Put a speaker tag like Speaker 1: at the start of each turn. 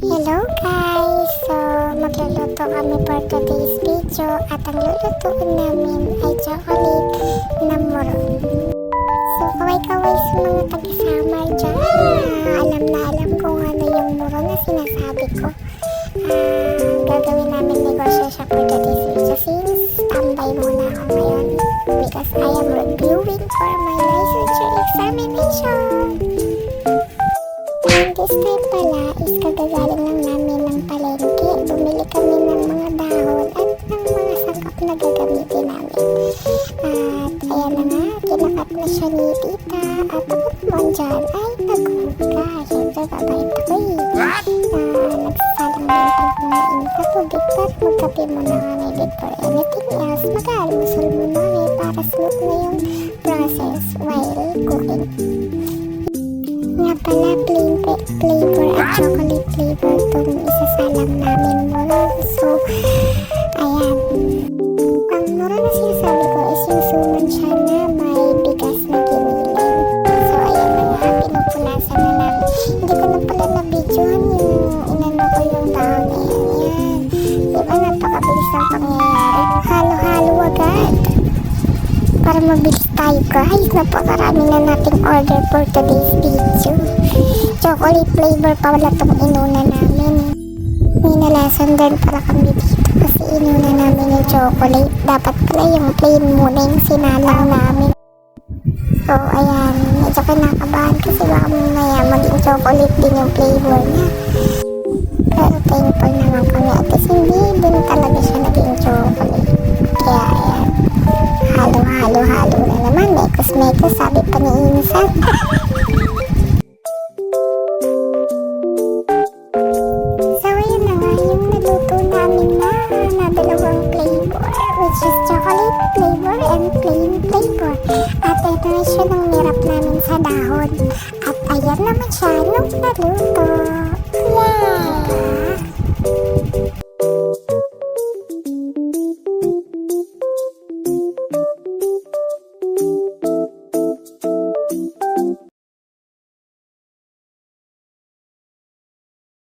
Speaker 1: Hello guys! So, magluluto kami for today's video at ang lulutuin namin ay chocolate na moron. So, kaway-kaway sa mga taga-summer dyan. Alam na alam kung ano yung moron na sinasabi ko. Gagawin namin negosyo siya for today's video since tambay muna ako ngayon because I am reviewing for my licensure examination. And this time pala is kagagaling lang namin ng palengke. Bumili kami ng mga dahon at ng mga sangkap na gagamitin namin. At ayan na nga, kinakat na siya ni tita. At ako naman dyan ay naghuga. Siyempre babait ako eh. Nagsasalang bentang kumain sa tubig para magkape muna kami before anything else. Mag-almusal muna kami para smooth na yung process while cooking. Nga pala, plain flavor at chocolate flavor itong isasalang namin moron. So, ayan. Ang moron na sinasabi ko is yung suman siya na may bigas na giniling. So, ayan na nga, pinupunasan na namin. Hindi ko na pala na-videohan yung inano ko yung dahon. Ayan. Diba, napakabilis ng pangyayari. Halo-halo agad. Para mabilis tayo guys, napakarami na nating order for today's video. Chocolate flavor pa wala itong inuna namin. May nalasan din pala kami dito kasi inuna namin yung chocolate. Dapat pala yung plain muna yung sinalang namin. So ayan, medyo kinakabahan kasi baka mamaya maging chocolate din yung flavor niya. Pero thankful naman kami at least hindi din talaga siya naging chocolate. Kaya ayan, halo na naman. Mekos, sabi pa ni Insan. So, ayun na nga yung naluto namin na dalawang flavor, which is chocolate flavor and plain flavor. At ito na siya nang nirap namin sa dahon. At ayan naman siya nung naluto.